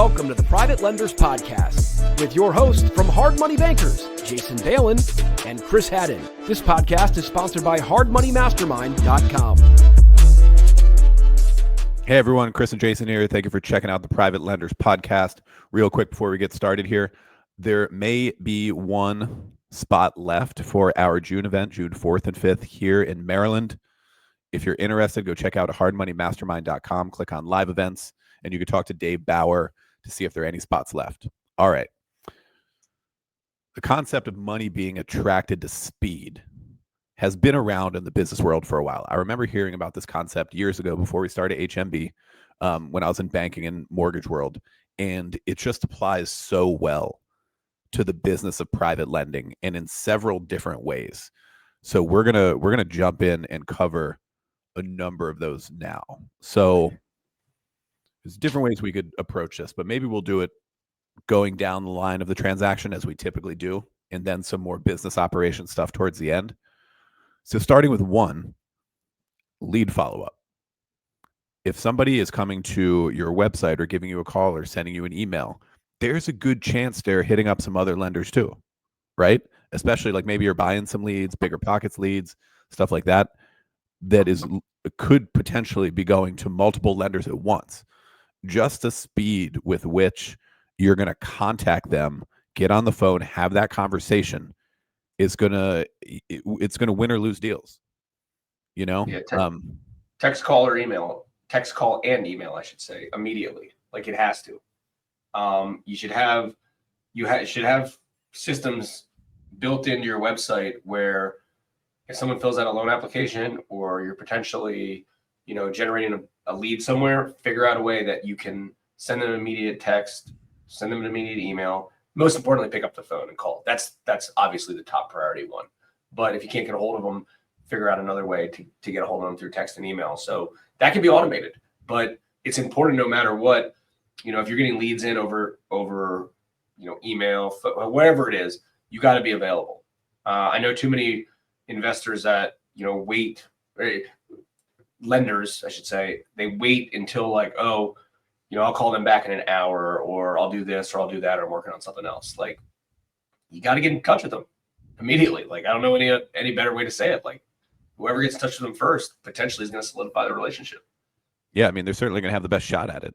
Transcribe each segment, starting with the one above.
welcome to the Private Lenders Podcast with your hosts from Hard Money Bankers, Jason Balin and Chris Haddon. This podcast is sponsored by hardmoneymastermind.com. Hey everyone, Chris and Jason here. Thank you for checking out the Private Lenders Podcast. Real quick before we get started here, there may be one spot left for our June event, June 4th and 5th here in Maryland. If you're interested, go check out hardmoneymastermind.com, click on live events, and you can talk to Dave Bauer to see if there are any spots left. All right. The concept of money being attracted to speed has been around in the business world for a while. I remember hearing about this concept years ago before we started HMB, when I was in banking and mortgage world, and it just applies so well to the business of private lending and in several different ways. So we're gonna jump in and cover a number of those now. So there's different ways we could approach this, but maybe we'll do it going down the line of the transaction as we typically do, and then some more business operation stuff towards the end. So starting with one, lead follow-up. If somebody is coming to your website or giving you a call or sending you an email, there's a good chance they're hitting up some other lenders too, right? Especially like maybe you're buying some leads, bigger pockets leads, stuff like that, could potentially be going to multiple lenders at once. Just the speed with which you're going to contact them, get on the phone, have that conversation is it's gonna win or lose deals. You know, text call or email, text call and email, I should say, immediately. Like it has to. You should have systems built into your website where if someone fills out a loan application or you're potentially, generating a lead somewhere, figure out a way that you can send them an immediate text, send them an immediate email. Most importantly, pick up the phone and call. That's obviously the top priority one. But if you can't get a hold of them, figure out another way to get a hold of them through text and email. So that can be automated, but it's important no matter what, if you're getting leads in over email, whatever it is, you got to be available. I know too many investors that, wait, lenders, I should say, they wait until like, I'll call them back in an hour, or I'll do this, or I'll do that, or I'm working on something else. Like, you got to get in touch with them immediately. Like, I don't know any better way to say it. Like, whoever gets in touch with them first potentially is going to solidify the relationship. Yeah, I mean, they're certainly going to have the best shot at it.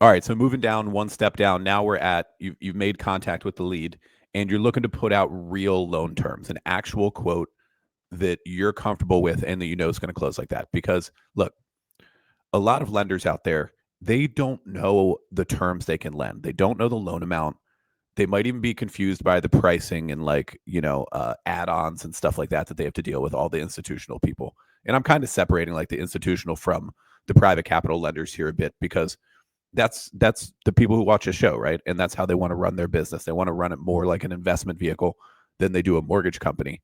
All right, so moving down one step down, now we're at you've made contact with the lead, and you're looking to put out real loan terms, an actual quote that you're comfortable with and that you know is going to close like that. Because look, a lot of lenders out there, they don't know the terms they can lend. They don't know the loan amount. They might even be confused by the pricing and add-ons and stuff like that they have to deal with, all the institutional people. And I'm kind of separating like the institutional from the private capital lenders here a bit, because that's the people who watch a show, right? And that's how they want to run their business. They want to run it more like an investment vehicle than they do a mortgage company.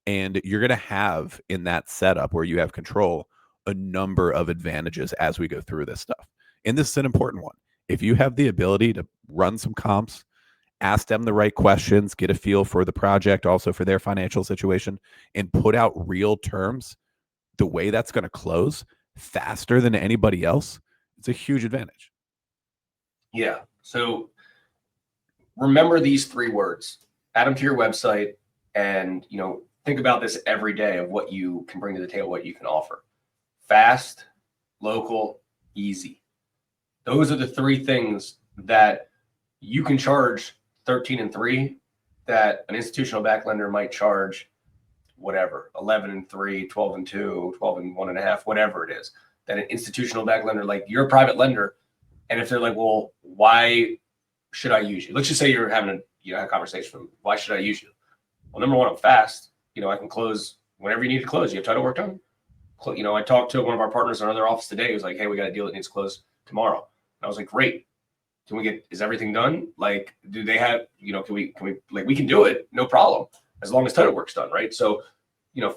And you're going to have in that setup where you have control a number of advantages as we go through this stuff. And this is an important one. If you have the ability to run some comps, ask them the right questions, get a feel for the project, also for their financial situation, and put out real terms, the way that's going to close faster than anybody else, it's a huge advantage. Yeah. So remember these three words, add them to your website, and, think about this every day of what you can bring to the table, what you can offer. Fast, local, easy. Those are the three things that you can charge 13 and 3 that an institutional back lender might charge whatever, 11 and 3, 12 and 2, 12 and 1.5, whatever it is. That an institutional back lender, like you're a private lender, and if they're like, well, why should I use you? Let's just say you're having a conversation with them. Why should I use you? Well, number one, I'm fast. I can close whenever you need to close. You have title work done. I talked to one of our partners in another office today. He was like, hey, we got a deal that needs closed tomorrow. I was like, great. Is everything done? Like, do they have, can we we can do it. No problem. As long as title work's done. Right. So,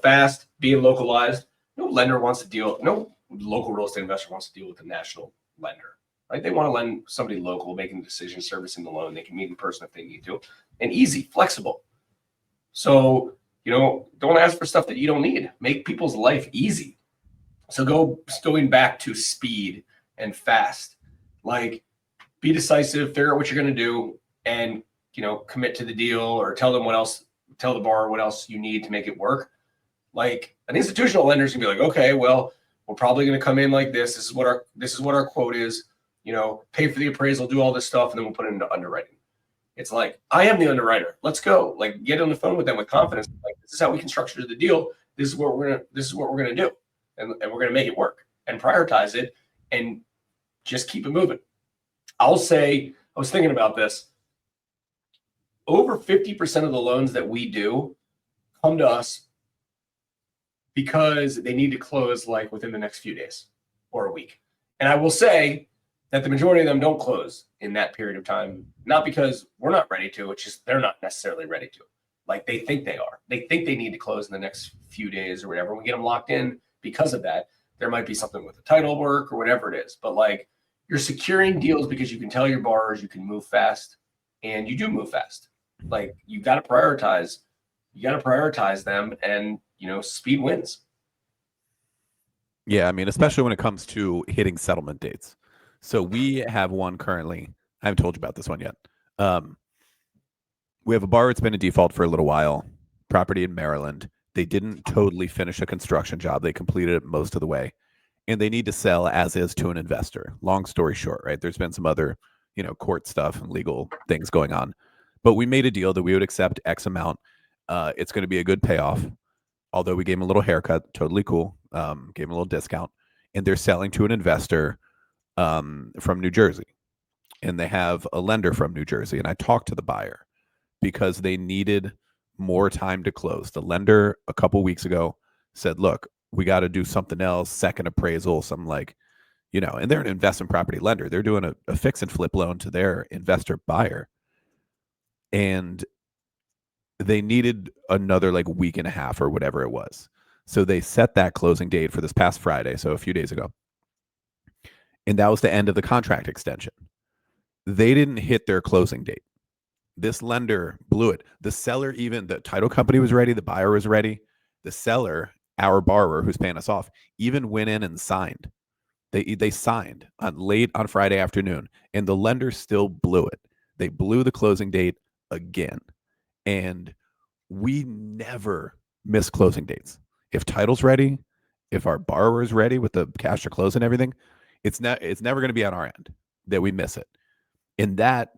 fast, being localized, no local real estate investor wants to deal with a national lender, right? They want to lend somebody local, making the decision, servicing the loan. They can meet in person if they need to, and easy, flexible. So, don't ask for stuff that you don't need. Make people's life easy. So going back to speed and fast, like be decisive, figure out what you're going to do, and commit to the deal, or tell the borrower what else you need to make it work. Like an institutional lender can be like, okay, well, we're probably going to come in like this. This is what our quote is. Pay for the appraisal, do all this stuff, and then we'll put it into underwriting. It's like, I am the underwriter. Let's go. Like, get on the phone with them with confidence. Like, this is how we can structure the deal. This is what we're gonna do, and we're gonna make it work and prioritize it and just keep it moving. I'll say, I was thinking about this. Over 50% of the loans that we do come to us because they need to close like within the next few days or a week. And I will say that the majority of them don't close in that period of time, not because we're not ready to, it's just they're not necessarily ready to. Like, they think they are. They think they need to close in the next few days or whatever. We get them locked in because of that. There might be something with the title work or whatever it is. But like, you're securing deals because you can tell your borrowers you can move fast, and you do move fast. Like, you got to prioritize. You got to prioritize them, and speed wins. Yeah, I mean, especially when it comes to hitting settlement dates. So we have one currently. I haven't told you about this one yet. We have a borrower that's been in default for a little while. Property in Maryland. They didn't totally finish a construction job. They completed it most of the way, and they need to sell as is to an investor. Long story short, right? There's been some other, court stuff and legal things going on, but we made a deal that we would accept X amount. It's going to be a good payoff. Although we gave him a little haircut, totally cool. Gave him a little discount, and they're selling to an investor from New Jersey, and they have a lender from New Jersey. And I talked to the buyer because they needed more time to close. The lender a couple weeks ago said, look, we got to do something else, second appraisal, something like, and they're an investment property lender. They're doing a fix and flip loan to their investor buyer. And they needed another like week and a half or whatever it was. So they set that closing date for this past Friday, so a few days ago. And that was the end of the contract extension. They didn't hit their closing date. This lender blew it. The seller, even the title company was ready. The buyer was ready. The seller, our borrower who's paying us off, even went in and signed. They signed late on Friday afternoon, and the lender still blew it. They blew the closing date again. And we never miss closing dates. If title's ready, if our borrower is ready with the cash to close and everything, it's never going to be on our end that we miss it. And that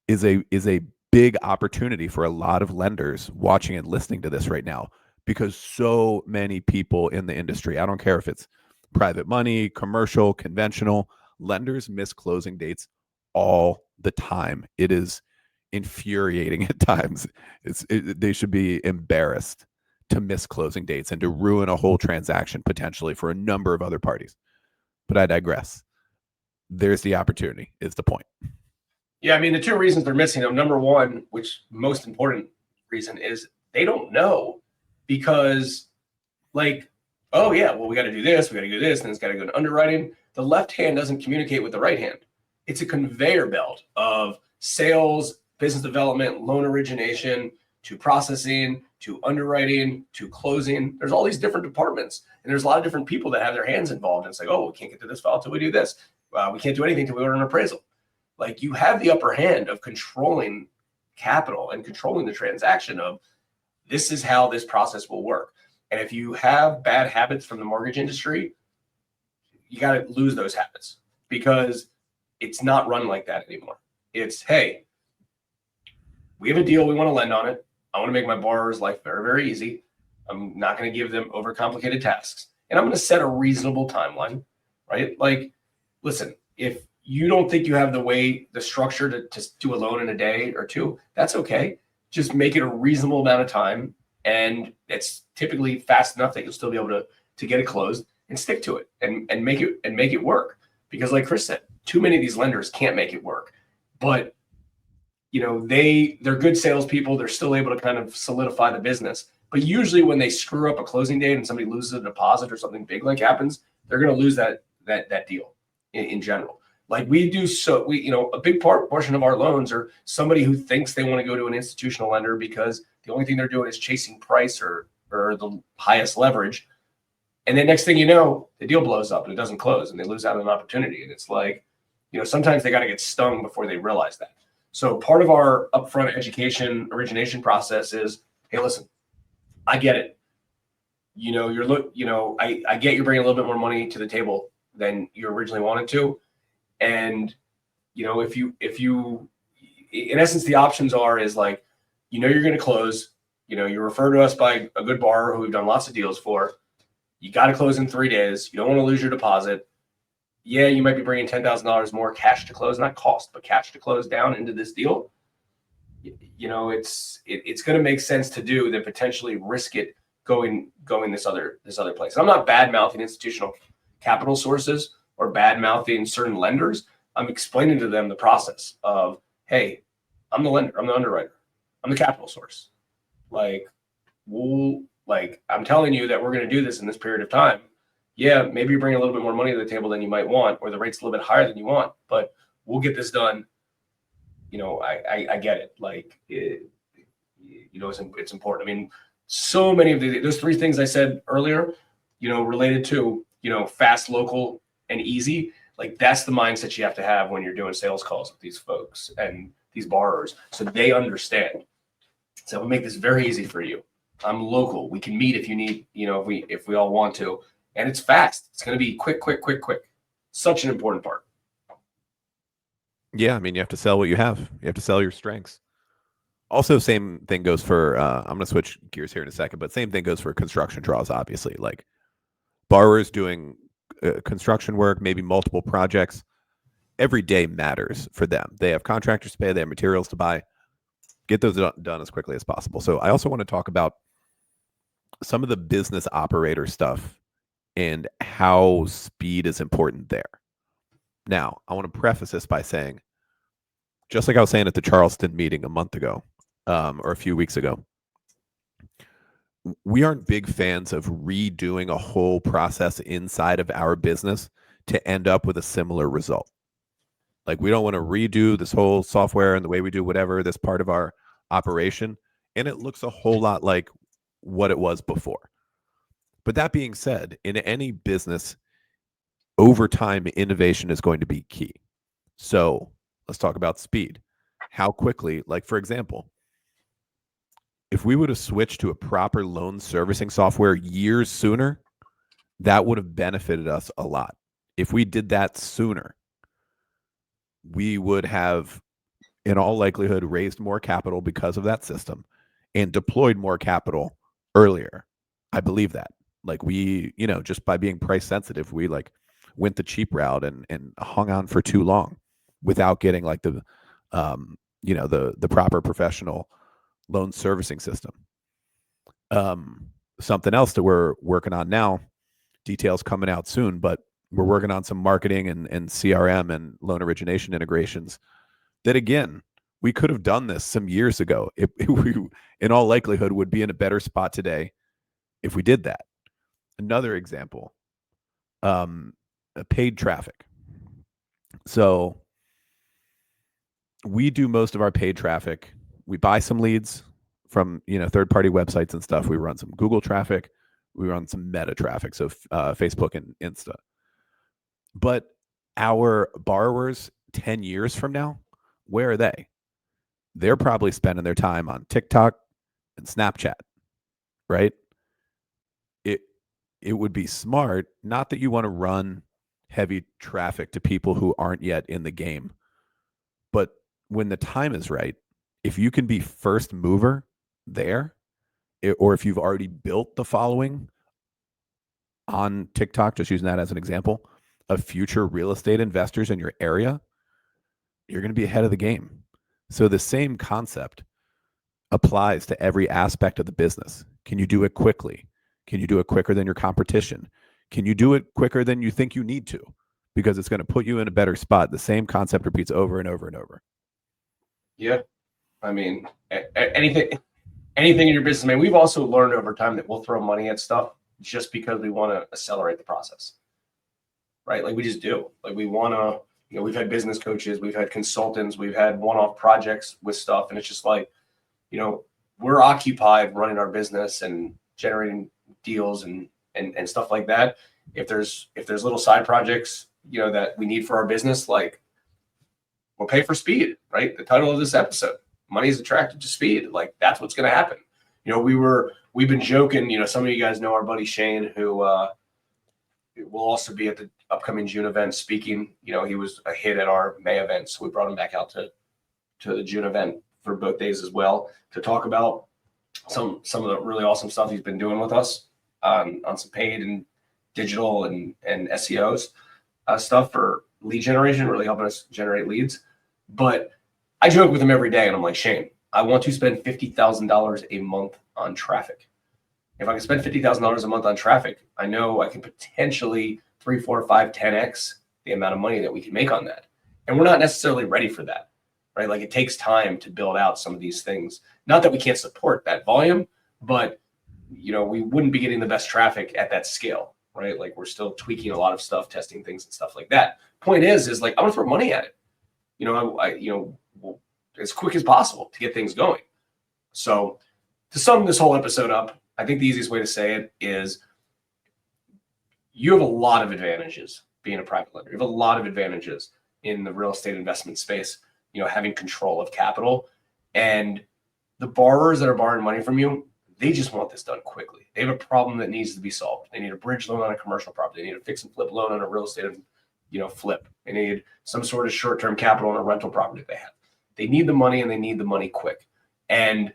is a big opportunity for a lot of lenders watching and listening to this right now, because so many people in the industry, I don't care if it's private money, commercial, conventional, lenders miss closing dates all the time. It is infuriating at times. They should be embarrassed to miss closing dates and to ruin a whole transaction potentially for a number of other parties. But I digress. There's the opportunity, is the point. Yeah, I mean, the two reasons they're missing them, number one, which most important reason, is they don't know, because like, oh yeah, well, we got to do this, and it's got to go to underwriting. The left hand doesn't communicate with the right hand. It's a conveyor belt of sales, business development, loan origination, to processing, to underwriting, to closing. There's all these different departments, and there's a lot of different people that have their hands involved. And it's like, oh, we can't get to this file until we do this. We can't do anything until we order an appraisal. Like, you have the upper hand of controlling capital and controlling the transaction of, this is how this process will work. And if you have bad habits from the mortgage industry, you got to lose those habits, because it's not run like that anymore. It's, hey, we have a deal, we want to lend on it. I want to make my borrower's life very, very easy. I'm not going to give them overcomplicated tasks, and I'm going to set a reasonable timeline, right? Like, listen, if you don't think you have the structure to do a loan in a day or two, that's okay. Just make it a reasonable amount of time, and it's typically fast enough that you'll still be able to get it closed, and stick to it and make it work. Because like Chris said, too many of these lenders can't make it work, but they're good salespeople. They're still able to kind of solidify the business. But usually when they screw up a closing date and somebody loses a deposit or something big like happens, they're going to lose that deal in general. Like, we do, a big portion of our loans are somebody who thinks they want to go to an institutional lender because the only thing they're doing is chasing price or the highest leverage. And then next thing you know, the deal blows up and it doesn't close, and they lose out on an opportunity. And it's like, sometimes they got to get stung before they realize that. So part of our upfront education origination process is, hey, listen, I get it. I get you're bringing a little bit more money to the table than you originally wanted to. And, if you, in essence, the options is like, you're going to close, you're referred to us by a good borrower who we've done lots of deals for. You got to close in 3 days. You don't want to lose your deposit. Yeah, you might be bringing $10,000 more cash to close, not cost, but cash to close down into this deal. It's going to make sense to do than potentially risk it going this other place. I'm not bad mouthing institutional capital sources or bad mouthing certain lenders. I'm explaining to them the process of, hey, I'm the lender, I'm the underwriter, I'm the capital source. I'm telling you that we're going to do this in this period of time. Yeah, maybe you bring a little bit more money to the table than you might want, or the rate's a little bit higher than you want, but we'll get this done. I get it. It's important. I mean, so many of those 3 things I said earlier, related to, fast, local, and easy. Like, that's the mindset you have to have when you're doing sales calls with these folks and these borrowers, so they understand. So we'll make this very easy for you. I'm local. We can meet if you need, if we all want to, and it's fast. It's going to be quick. Such an important part. Yeah, I mean, you have to sell what you have. You have to sell your strengths. Also, same thing goes for, I'm going to switch gears here in a second, but same thing goes for construction draws, obviously. Like, borrowers doing construction work, maybe multiple projects, every day matters for them. They have contractors to pay, they have materials to buy. Get those done as quickly as possible. So I also want to talk about some of the business operator stuff and how speed is important there. Now, I want to preface this by saying, just like I was saying at the Charleston meeting a month ago, or a few weeks ago, we aren't big fans of redoing a whole process inside of our business to end up with a similar result. Like, we don't want to redo this whole software and the way we do whatever, this part of our operation, and it looks a whole lot like what it was before. But that being said, in any business, over time, innovation is going to be key. So let's talk about speed. How quickly, like, for example, if we would have switched to a proper loan servicing software years sooner, that would have benefited us a lot. If we did that sooner, we would have, in all likelihood, raised more capital because of that system and deployed more capital earlier. I believe that. Like, we, just by being price sensitive, we went the cheap route and hung on for too long without getting the proper professional loan servicing system. Something else that we're working on now, details coming out soon, but we're working on some marketing and CRM and loan origination integrations that, again, we could have done this some years ago. We, in all likelihood, would be in a better spot today if we did that. Another example, paid traffic. So we do most of our paid traffic. We buy some leads from third-party websites and stuff. We run some Google traffic. We run some Meta traffic, so Facebook and Insta. But our borrowers 10 years from now, where are they? They're probably spending their time on TikTok and Snapchat, right? It would be smart, not that you want to run heavy traffic to people who aren't yet in the game, but when the time is right, if you can be first mover there, or if you've already built the following on TikTok, just using that as an example, of future real estate investors in your area, you're going to be ahead of the game. So the same concept applies to every aspect of the business. Can you do it quickly? Can you do it quicker than your competition? Can you do it quicker than you think you need to? Because it's going to put you in a better spot. The same concept repeats over and over and over. Yeah. I mean, anything in your business, man, we've also learned over time that we'll throw money at stuff just because we want to accelerate the process, right? Like, we just do. Like, we want to, we've had business coaches, we've had consultants, we've had one-off projects with stuff. And it's just like, we're occupied running our business and generating deals and stuff like that. If there's little side projects, that we need for our business, like, we'll pay for speed, right? The title of this episode, money is attracted to speed. Like that's what's going to happen. We've been joking, some of you guys know our buddy Shane, who will also be at the upcoming June event speaking. He was a hit at our May event. So we brought him back out to the June event for both days as well to talk about some of the really awesome stuff he's been doing with us on some paid and digital and SEOs stuff for lead generation, really helping us generate leads. But I joke with him every day and I'm like, Shane, I want to spend $50,000 a month on traffic. If I can spend $50,000 a month on traffic, I know I can potentially 3, 4, 5, 10x the amount of money that we can make on that. And we're not necessarily ready for that, right? Like it takes time to build out some of these things. Not that we can't support that volume, but we wouldn't be getting the best traffic at that scale, right? Like we're still tweaking a lot of stuff, testing things and stuff like that. Point is like, I want to throw money at it. As quick as possible to get things going. So to sum this whole episode up, I think the easiest way to say it is you have a lot of advantages being a private lender. You have a lot of advantages in the real estate investment space, having control of capital. And the borrowers that are borrowing money from you, they just want this done quickly. They have a problem that needs to be solved. They need a bridge loan on a commercial property. They need a fix and flip loan on a real estate, flip. They need some sort of short-term capital on a rental property they have. They need the money and they need the money quick. And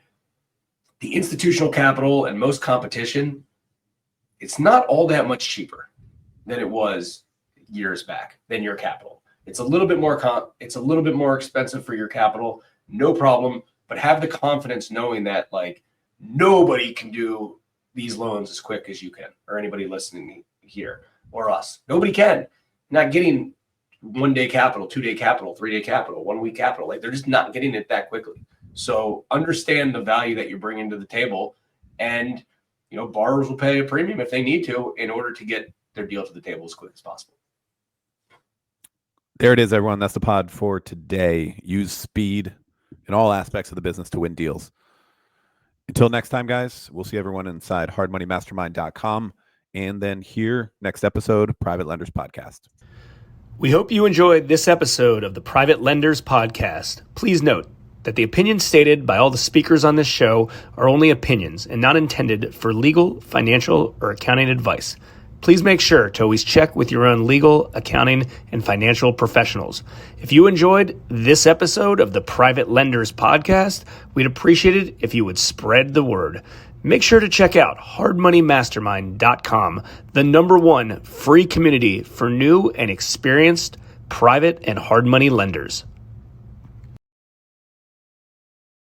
the institutional capital and most competition, it's not all that much cheaper than it was years back than your capital. It's a little bit more expensive for your capital, no problem, but have the confidence knowing that like nobody can do these loans as quick as you can, or anybody listening here or us. Nobody can. Not getting 1 day capital, 2 day capital, 3 day capital, 1 week capital. Like they're just not getting it that quickly. So understand the value that you're bringing to the table, and borrowers will pay a premium if they need to in order to get their deal to the table as quick as possible. There it is, everyone. That's the pod for today. Use speed in all aspects of the business to win deals. Until next time, guys, we'll see everyone inside hardmoneymastermind.com and then here next episode, Private Lenders Podcast. We hope you enjoyed this episode of the Private Lenders Podcast. Please note that the opinions stated by all the speakers on this show are only opinions and not intended for legal, financial, or accounting advice. Please make sure to always check with your own legal, accounting, and financial professionals. If you enjoyed this episode of the Private Lenders Podcast, we'd appreciate it if you would spread the word. Make sure to check out hardmoneymastermind.com, the #1 free community for new and experienced private and hard money lenders.